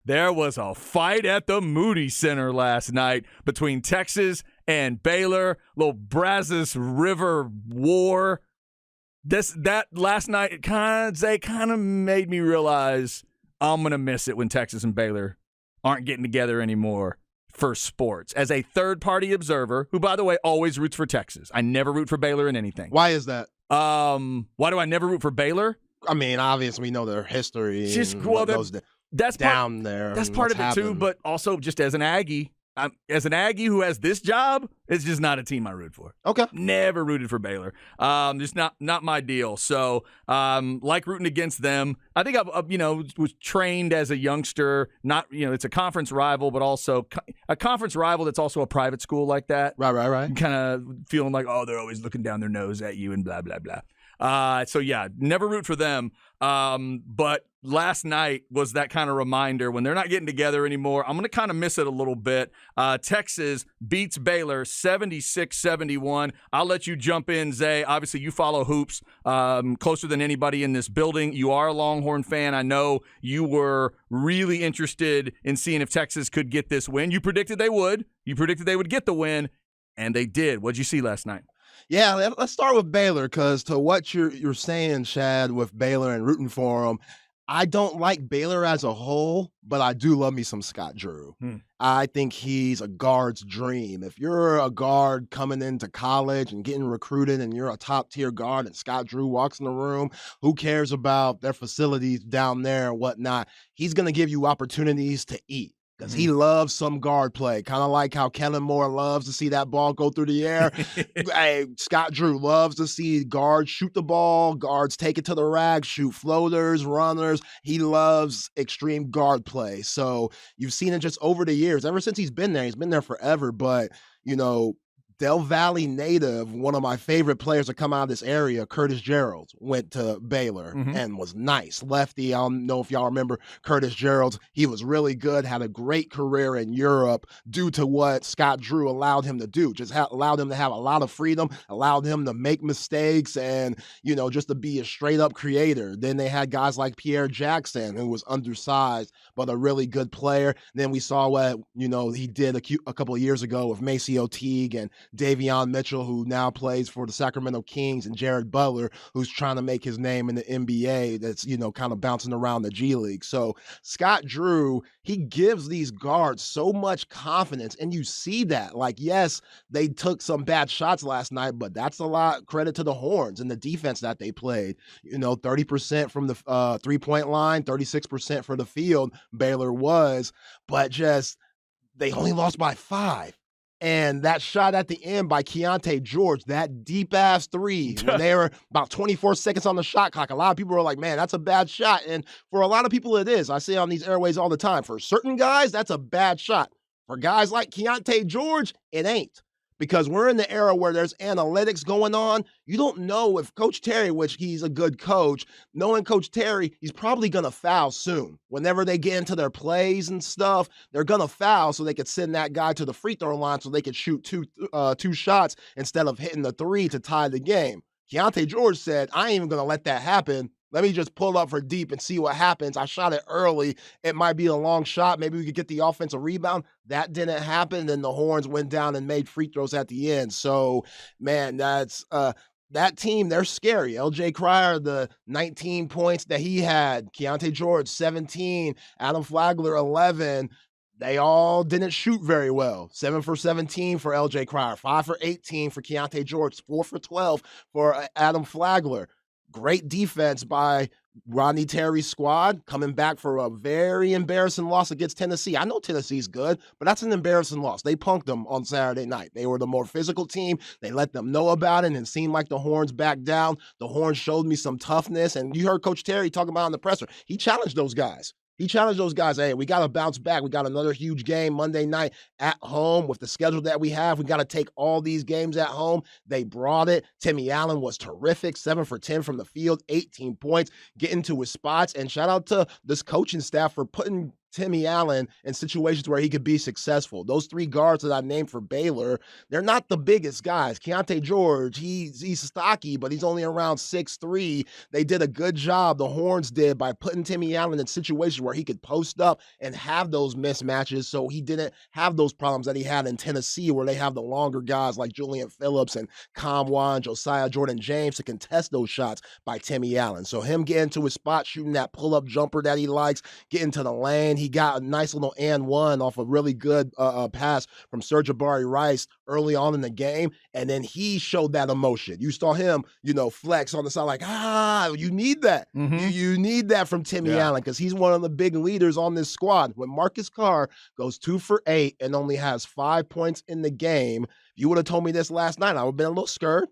There was a fight at the Moody Center last night between Texas and Baylor. Little Brazos River war. That last night, it kind of made me realize I'm going to miss it when Texas and Baylor aren't getting together anymore for sports. As a third-party observer, who, by the way, always roots for Texas. I never root for Baylor in anything. Why is that? Why do I never root for Baylor? I mean, obviously, we know their history. Just and well, what goes that's down there. That's part of it too. But also, just as an Aggie, who has this job, it's just not a team I root for. Okay. Never rooted for Baylor. Just not my deal. So, like rooting against them. I think I was trained as a youngster. Not it's a conference rival, but also a conference rival that's also a private school like that. Right. Kind of feeling like, oh, they're always looking down their nose at you and blah blah blah. So yeah, never root for them. But last night was that kind of reminder when they're not getting together anymore. I'm going to kind of miss it a little bit. Texas beats Baylor 76-71. I'll let you jump in, Zay. Obviously, you follow hoops closer than anybody in this building. You are a Longhorn fan. I know you were really interested in seeing if Texas could get this win. You predicted they would. You predicted they would get the win, and they did. What'd you see last night? Yeah, let's start with Baylor, because to what you're saying, Chad, with Baylor and rooting for them, I don't like Baylor as a whole, but I do love me some Scott Drew. I think he's a guard's dream. If you're a guard coming into college and getting recruited and you're a top-tier guard and Scott Drew walks in the room, who cares about their facilities down there and whatnot? He's going to give you opportunities to eat. Because he loves some guard play, kind of like how Kellen Moore loves to see that ball go through the air. Hey, Scott Drew loves to see guards shoot the ball, guards take it to the rack, shoot floaters, runners. He loves extreme guard play. So you've seen it just over the years. Ever since he's been there forever. But, Del Valley native, one of my favorite players to come out of this area, Curtis Gerald, went to Baylor and was nice. Lefty, I don't know if y'all remember Curtis Gerald. He was really good, had a great career in Europe due to what Scott Drew allowed him to do. Just allowed him to have a lot of freedom, allowed him to make mistakes and, just to be a straight-up creator. Then they had guys like Pierre Jackson, who was undersized, but a really good player. Then we saw what, he did a couple of years ago with Maceo Teague and Davion Mitchell, who now plays for the Sacramento Kings, and Jared Butler, who's trying to make his name in the NBA that's, kind of bouncing around the G League. So Scott Drew, he gives these guards so much confidence, and you see that. Like, yes, they took some bad shots last night, but that's a lot credit to the Horns and the defense that they played. 30% from the three-point line, 36% for the field, Baylor was, but just they only lost by 5. And that shot at the end by Keontae George, that deep-ass three, when they were about 24 seconds on the shot clock, a lot of people were like, man, that's a bad shot. And for a lot of people, it is. I say on these airways all the time. For certain guys, that's a bad shot. For guys like Keontae George, it ain't. Because we're in the era where there's analytics going on. You don't know if Coach Terry, which he's a good coach, knowing Coach Terry, he's probably going to foul soon. Whenever they get into their plays and stuff, they're going to foul so they could send that guy to the free throw line so they could shoot two shots instead of hitting the 3 to tie the game. Keontae George said, I ain't even going to let that happen. Let me just pull up for deep and see what happens. I shot it early. It might be a long shot. Maybe we could get the offensive rebound. That didn't happen. Then the Horns went down and made free throws at the end. So, man, that's that team, they're scary. LJ Cryer, the 19 points that he had. Keontae George, 17. Adam Flagler, 11. They all didn't shoot very well. 7 for 17 for LJ Cryer. 5 for 18 for Keontae George. 4 for 12 for Adam Flagler. Great defense by Rodney Terry's squad, coming back for a very embarrassing loss against Tennessee. I know Tennessee's good, but that's an embarrassing loss. They punked them on Saturday night. They were the more physical team. They let them know about it, and it seemed like the Horns backed down. The Horns showed me some toughness, and you heard Coach Terry talking about in the presser. He challenged those guys. Hey, we got to bounce back. We got another huge game Monday night at home with the schedule that we have. We got to take all these games at home. They brought it. Timmy Allen was terrific. 7 for 10 from the field, 18 points, getting to his spots. And shout out to this coaching staff for putting Timmy Allen in situations where he could be successful. Those 3 guards that I named for Baylor, they're not the biggest guys. Keontae George, he's stocky, but he's only around 6'3". They did a good job, the Horns did, by putting Timmy Allen in situations where he could post up and have those mismatches, so he didn't have those problems that he had in Tennessee, where they have the longer guys like Julian Phillips and Kamwan, Josiah Jordan-James to contest those shots by Timmy Allen. So him getting to his spot, shooting that pull-up jumper that he likes, getting to the lane. He got a nice little and one off a really good pass from Jabari Rice early on in the game, and then he showed that emotion. You saw him, flex on the side like, you need that. You need that from Timmy Allen, because he's one of the big leaders on this squad. When Marcus Carr goes 2 for 8 and only has 5 points in the game, if you would have told me this last night, I would have been a little scared.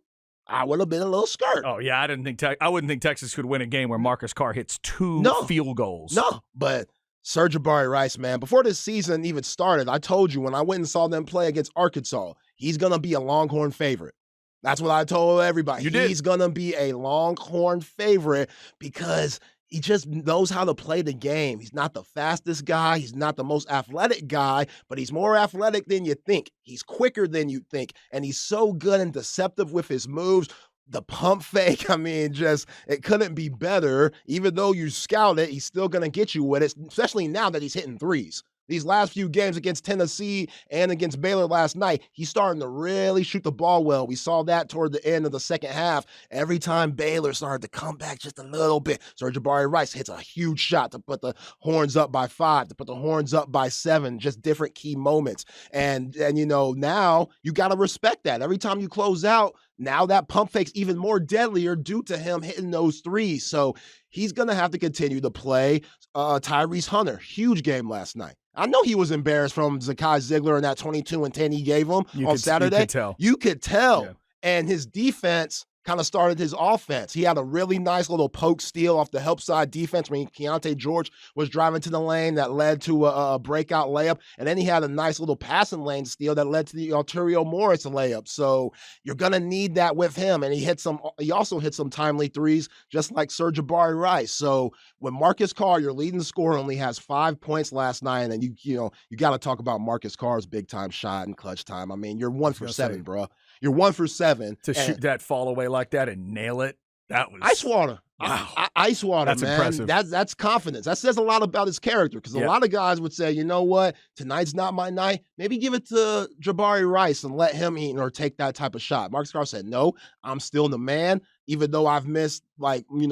Oh yeah, I wouldn't think Texas could win a game where Marcus Carr hits 2 field goals. No, but Jabari Rice, man, before this season even started, I told you when I went and saw them play against Arkansas, he's going to be a Longhorn favorite. That's what I told everybody. He's going to be a Longhorn favorite because he just knows how to play the game. He's not the fastest guy. He's not the most athletic guy, but he's more athletic than you think. He's quicker than you think, and he's so good and deceptive with his moves. The pump fake, it couldn't be better. Even though you scout it, he's still going to get you with it, especially now that he's hitting threes. These last few games against Tennessee and against Baylor last night, he's starting to really shoot the ball well. We saw that toward the end of the second half. Every time Baylor started to come back just a little bit, Jabari Rice hits a huge shot to put the Horns up by 5, to put the Horns up by 7, just different key moments. And now you got to respect that. Every time you close out, now that pump fake's even more deadlier due to him hitting those threes. So he's going to have to continue to play. Tyrese Hunter, huge game last night. I know he was embarrassed from Zakai Ziegler and that 22 and 10 he gave him on Saturday. You could tell. Yeah. And his defense kind of started his offense. He had a really nice little poke steal off the help side defense when Keontae George was driving to the lane that led to a breakout layup. And then he had a nice little passing lane steal that led to the Arterio Morris layup. So you're going to need that with him. And he also hit some timely threes, just like Jabari Rice. So when Marcus Carr, your leading scorer, only has 5 points last night, and you got to talk about Marcus Carr's big time shot and clutch time. I mean, you're 1 for 7, bro. You're 1 for 7. To shoot that fall away like that and nail it, that was ice water. Wow. Ice water, that's man. Impressive. That's confidence. That says a lot about his character, because a lot of guys would say, you know what, tonight's not my night.Maybe give it to Jabari Rice and let him take that type of shot. Marcus Carr said, no, I'm still the man. Even though I've missed, even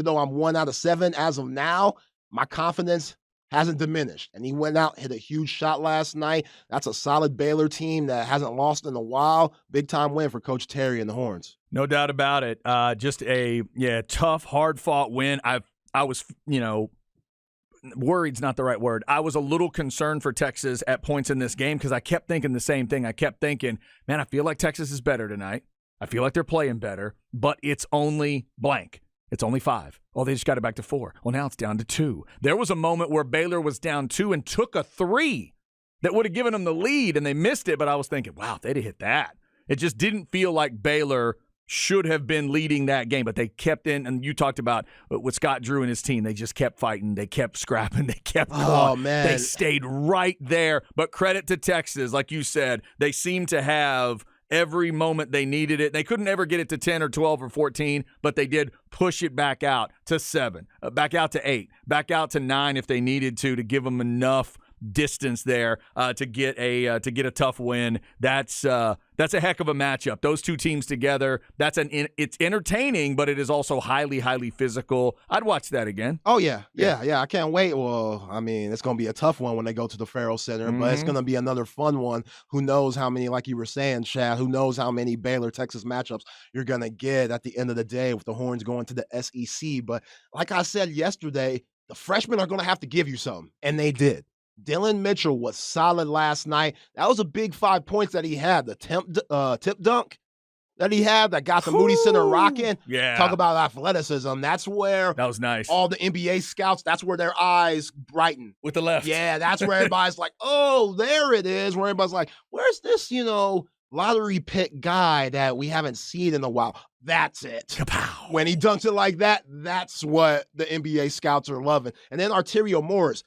though I'm 1 out of 7 as of now, my confidence hasn't diminished. And he went out, hit a huge shot last night. That's a solid Baylor team that hasn't lost in a while. Big time win for Coach Terry and the Horns. No doubt about it. Just a tough, hard-fought win. I was, worried's not the right word. I was a little concerned for Texas at points in this game because I kept thinking the same thing. I kept thinking, man, I feel like Texas is better tonight. I feel like they're playing better, but it's only blank. It's only 5. Oh, they just got it back to 4. Well, now it's down to 2. There was a moment where Baylor was down 2 and took a 3 that would have given them the lead, and they missed it. But I was thinking, wow, if they'd have hit that. It just didn't feel like Baylor should have been leading that game, but they kept in, and you talked about with Scott Drew and his team, they just kept fighting, they kept scrapping, they kept going. Oh, man. They stayed right there. But credit to Texas, like you said, they seemed to have every moment they needed it. They couldn't ever get it to 10 or 12 or 14, but they did push it back out to 7, back out to 8, back out to 9 if they needed to give them enough distance there to get a tough win. That's a heck of a matchup. Those two teams together. It's entertaining, but it is also highly, highly physical. I'd watch that again. Oh yeah. I can't wait. Well, I mean, it's going to be a tough one when they go to the Farrell Center, but it's going to be another fun one. Who knows how many, like you were saying, Chad? Who knows how many Baylor Texas matchups you're going to get at the end of the day with the Horns going to the SEC? But like I said yesterday, the freshmen are going to have to give you something, and they did. Dylan Mitchell was solid last night. That was a big 5 points that he had. The tip dunk that he had that got the Moody Center rocking. Yeah. Talk about athleticism. That's where that was nice. All the NBA scouts, that's where their eyes brighten. With the left. Yeah, that's where everybody's like, oh, there it is. Where everybody's like, where's this, lottery pick guy that we haven't seen in a while? That's it. Kapow. When he dunks it like that, that's what the NBA scouts are loving. And then Arterio Morris.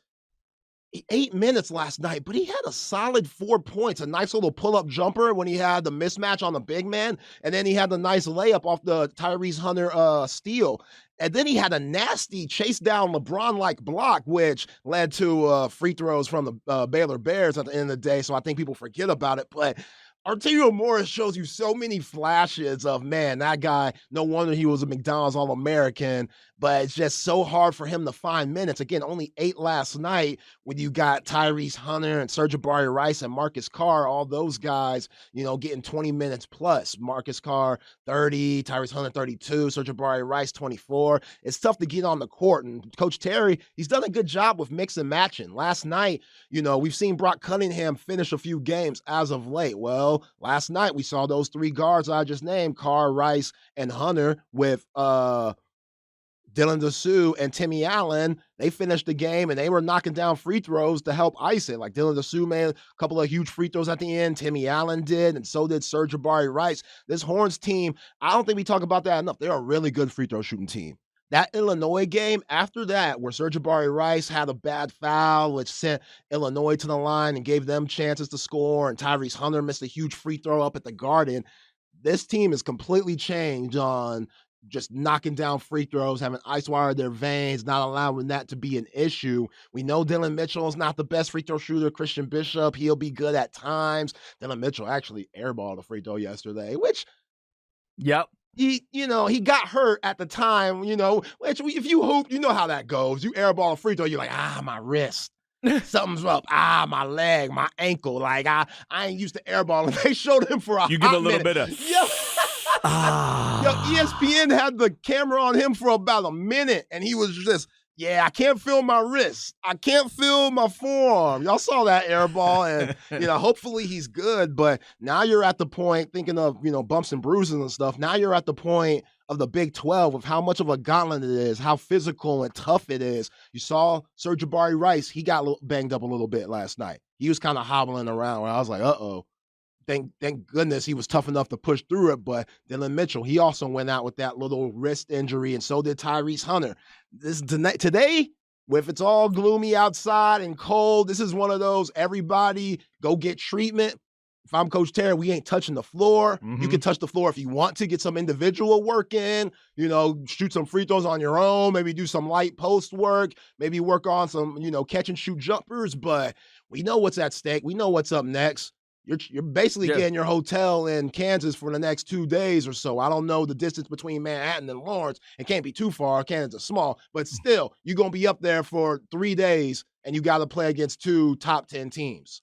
8 minutes last night, but he had a solid 4 points, a nice little pull-up jumper when he had the mismatch on the big man, and then he had the nice layup off the Tyrese Hunter steal. And then he had a nasty chase down LeBron-like block, which led to free throws from the Baylor Bears at the end of the day. So I think people forget about it. But Arturo Morris shows you so many flashes of, man, that guy, no wonder he was a McDonald's All-American, but it's just so hard for him to find minutes. Again, only 8 last night when you got Tyrese Hunter and Serge Rice and Marcus Carr, all those guys, getting 20 minutes plus. Marcus Carr, 30, Tyrese Hunter, 32, Serge Rice, 24. It's tough to get on the court, and Coach Terry, he's done a good job with mix and matching. Last night, we've seen Brock Cunningham finish a few games as of late. Well, last night we saw those 3 guards I just named, Carr, Rice, and Hunter, with Dylan Dessou and Timmy Allen. They finished the game and they were knocking down free throws to help ice it. Like Dylan Dessou made a couple of huge free throws at the end. Timmy Allen did, and so did Serge Rice. This Horns team, I don't think we talk about that enough. They're a really good free throw shooting team. That Illinois game, after that, where Serge Rice had a bad foul, which sent Illinois to the line and gave them chances to score, and Tyrese Hunter missed a huge free throw up at the Garden, this team is completely changed on just knocking down free throws, having ice wire in their veins, not allowing that to be an issue. We know Dylan Mitchell is not the best free throw shooter. Christian Bishop, he'll be good at times. Dylan Mitchell actually airballed a free throw yesterday, which Yep. he got hurt at the time, which if you hoop, you know how that goes. You airball a free throw, you're like, my wrist. Something's up. My leg, my ankle. Like, I ain't used to airballing. They showed him for a You give a hot little minute. bit of Yo, ESPN had the camera on him for about a minute, and he was just, I can't feel my wrist. I can't feel my forearm. Y'all saw that airball, and, hopefully he's good. But now you're at the point, thinking of, bumps and bruises and stuff. Now you're at the point of the Big 12 of how much of a gauntlet it is, how physical and tough it is. You saw Serge Rice. He got banged up a little bit last night. He was kind of hobbling around where I was like, uh-oh. Thank goodness he was tough enough to push through it. But Dylan Mitchell, he also went out with that little wrist injury, and so did Tyrese Hunter. Today, if it's all gloomy outside and cold, this is one of those, everybody go get treatment. If I'm Coach Terry, we ain't touching the floor. Mm-hmm. You can touch the floor if you want to, get some individual work in, shoot some free throws on your own, maybe do some light post work, maybe work on some, catch and shoot jumpers. But we know what's at stake. We know what's up next. You're basically getting your hotel in Kansas for the next 2 days or so. I don't know the distance between Manhattan and Lawrence. It can't be too far. Kansas is small. But still, you're going to be up there for 3 days, and you got to play against 2 top 10 teams.